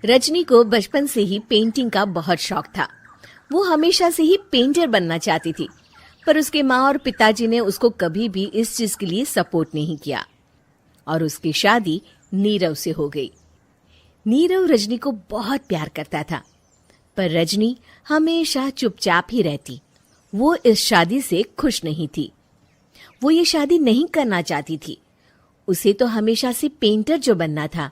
रजनी को बचपन से ही पेंटिंग का बहुत शौक था। वो हमेशा से ही पेंटर बनना चाहती थी, पर उसके माँ और पिताजी ने उसको कभी भी इस चीज के लिए सपोर्ट नहीं किया और उसकी शादी नीरव से हो गई। नीरव रजनी को बहुत प्यार करता था, पर रजनी हमेशा चुपचाप ही रहती। वो इस शादी से खुश नहीं थी। वो ये शादी नहीं करना चाहती थी। उसे तो हमेशा से पेंटर जो बनना था।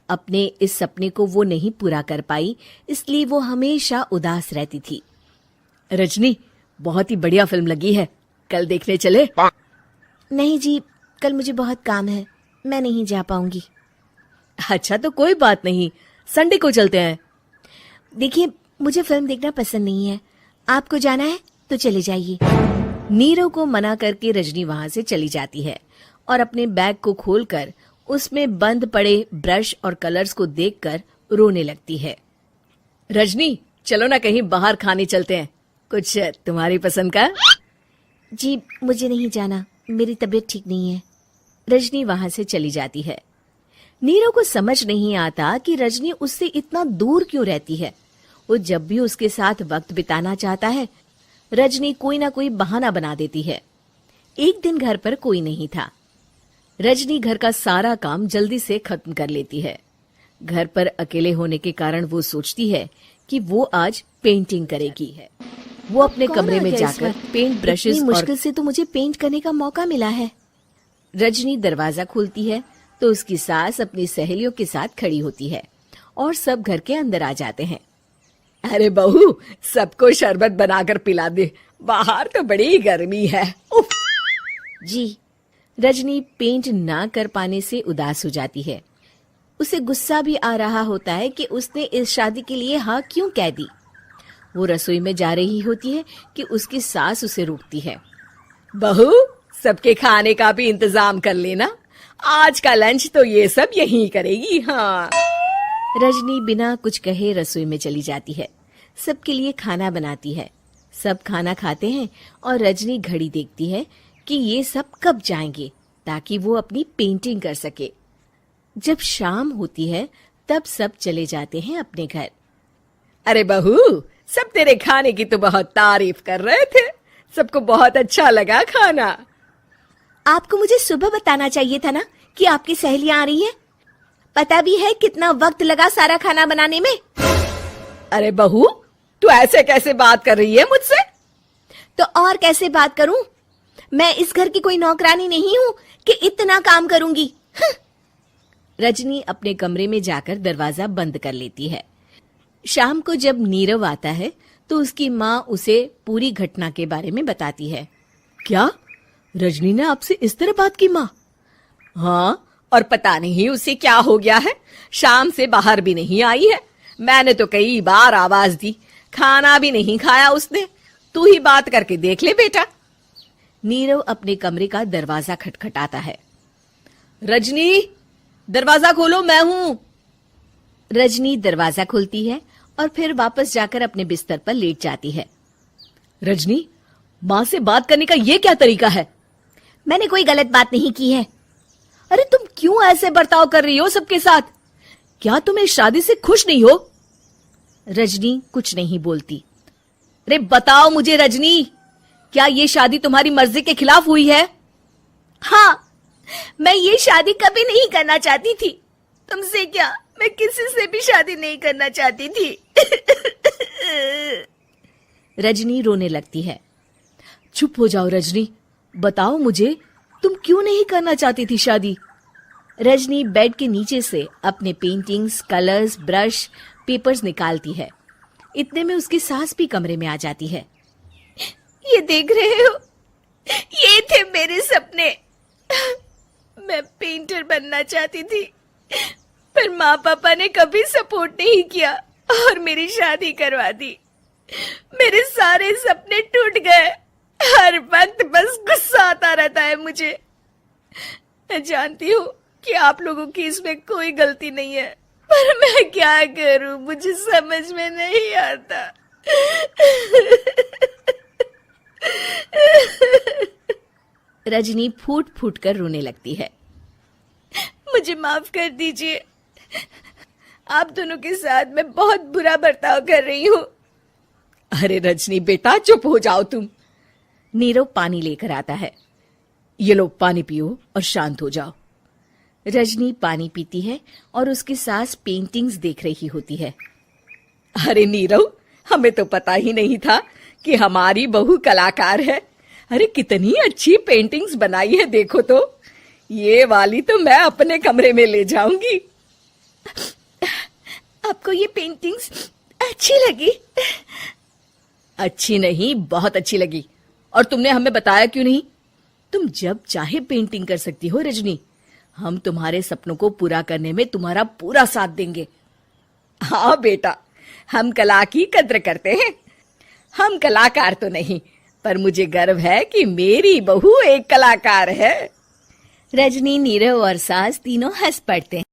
अपने इस सपने को वो नहीं पूरा कर पाई, इसलिए वो हमेशा उदास रहती थी। रजनी, बहुत ही बढ़िया फिल्म लगी है, कल देखने चले? नहीं जी, कल मुझे बहुत काम है, मैं नहीं जा पाऊंगी। अच्छा तो कोई बात नहीं, संडे को चलते हैं। देखिए, मुझे फिल्म देखना पसंद नहीं है। आपको जाना है तो चले जाइए। नीरव को मना करके रजनी वहां से चली जाती है और अपने बैग को खोलकर उसमें बंद पड़े ब्रश और कलर्स को देखकर रोने लगती है। रजनी, चलो ना कहीं बाहर खाने चलते हैं, कुछ तुम्हारी पसंद का। जी, मुझे नहीं जाना, मेरी तबीयत ठीक नहीं है। रजनी वहां से चली जाती है। नीरव को समझ नहीं आता कि रजनी उससे इतना दूर क्यों रहती है। वो जब भी उसके साथ वक्त बिताना चाहता है, रजनी कोई ना कोई बहाना बना देती है। एक दिन घर पर कोई नहीं था। रजनी घर का सारा काम जल्दी से खत्म कर लेती है। घर पर अकेले होने के कारण वो सोचती है कि वो आज पेंटिंग करेगी। वो अपने कमरे में जाकर पेंट ब्रशेस मुश्किल से तो मुझे पेंट करने का मौका मिला है। रजनी दरवाजा खोलती है तो उसकी सास अपनी सहेलियों के साथ खड़ी होती है और सब घर के अंदर आ जाते हैं। अरे बहू, सबको शरबत बनाकर पिला दे, बाहर तो बड़ी गर्मी है। उफ। जी। रजनी पेंट ना कर पाने से उदास हो जाती है। उसे गुस्सा भी आ रहा होता है कि उसने इस शादी के लिए हाँ क्यों कह दी। वो रसोई में जा रही होती है कि उसकी सास उसे रोकती है। बहू, सबके खाने का भी इंतजाम कर लेना, आज का लंच तो ये सब यहीं करेगी। हाँ। रजनी बिना कुछ कहे रसोई में चली जाती है। सबके लिए खाना बनाती है। सब खाना खाते हैं और रजनी घड़ी देखती है कि ये सब कब जाएंगे ताकि वो अपनी पेंटिंग कर सके। जब शाम होती है तब सब चले जाते हैं अपने घर। अरे बहू, सब तेरे खाने की तो बहुत तारीफ कर रहे थे, सबको बहुत अच्छा लगा खाना। आपको मुझे सुबह बताना चाहिए था ना कि आपकी सहेलियां आ रही हैं। पता भी है कितना वक्त लगा सारा खाना बनाने में। अरे बहू, तू ऐसे कैसे बात कर रही है मुझसे? तो और कैसे बात करूं? मैं इस घर की कोई नौकरानी नहीं हूं कि इतना काम करूंगी। रजनी अपने कमरे में जाकर दरवाजा बंद कर लेती है। शाम को जब नीरव आता है तो उसकी माँ उसे पूरी घटना के बारे में बताती है। क्या रजनी ने आपसे इस तरह बात की माँ? हाँ, और पता नहीं उसे क्या हो गया है, शाम से बाहर भी नहीं आई है। मैंने तो कई बार आवाज दी, खाना भी नहीं खाया उसने। तू ही बात करके देख ले बेटा। नीरव अपने कमरे का दरवाजा खटखटाता है। रजनी, दरवाजा खोलो, मैं हूं। रजनी दरवाजा खोलती है और फिर वापस जाकर अपने बिस्तर पर लेट जाती है। रजनी, माँ से बात करने का ये क्या तरीका है? मैंने कोई गलत बात नहीं की है। अरे तुम क्यों ऐसे बर्ताव कर रही हो सबके साथ? क्या तुम इस शादी से खुश नहीं हो? रजनी कुछ नहीं बोलती। अरे बताओ मुझे रजनी, क्या ये शादी तुम्हारी मर्जी के खिलाफ हुई है? हाँ, मैं ये शादी कभी नहीं करना चाहती थी। तुमसे क्या, मैं किसी से भी शादी नहीं करना चाहती थी। रजनी रोने लगती है। चुप हो जाओ रजनी, बताओ मुझे, तुम क्यों नहीं करना चाहती थी शादी? रजनी बेड के नीचे से अपने पेंटिंग्स, कलर्स, ब्रश, पेपर्स निकालती है। इतने में उसकी सास भी कमरे में आ जाती है। ये देख रहे हो, ये थे मेरे सपने। मैं पेंटर बनना चाहती थी, पर माँ पापा ने कभी सपोर्ट नहीं किया और मेरी शादी करवा दी। मेरे सारे सपने टूट गए। हर वक्त बस गुस्सा आता रहता है मुझे। मैं जानती हूँ कि आप लोगों की इसमें कोई गलती नहीं है, पर मैं क्या करूं, मुझे समझ में नहीं आता। रजनी फूट फूट कर रोने लगती है। मुझे माफ कर दीजिए, आप दोनों के साथ मैं बहुत बुरा बर्ताव कर रही हूँ। अरे रजनी बेटा चुप हो जाओ तुम। नीरव पानी लेकर आता है। ये लो पानी पियो और शांत हो जाओ। रजनी पानी पीती है और उसकी सास पेंटिंग्स देख रही होती है। अरे नीरव, हमें तो पता ही नहीं था कि हमारी बहू कलाकार है। अरे कितनी अच्छी पेंटिंग्स बनाई है, देखो तो। ये वाली तो मैं अपने कमरे में ले जाऊंगी। आपको ये पेंटिंग्स अच्छी लगी? अच्छी नहीं, बहुत अच्छी लगी। और तुमने हमें बताया क्यों नहीं? तुम जब चाहे पेंटिंग कर सकती हो रजनी। हम तुम्हारे सपनों को पूरा करने में तुम्हारा पूरा साथ देंगे। हाँ बेटा, हम कला की कद्र करते हैं। हम कलाकार तो नहीं, पर मुझे गर्व है कि मेरी बहू एक कलाकार है। रजनी, नीरव और सास तीनों हंस पड़ते हैं।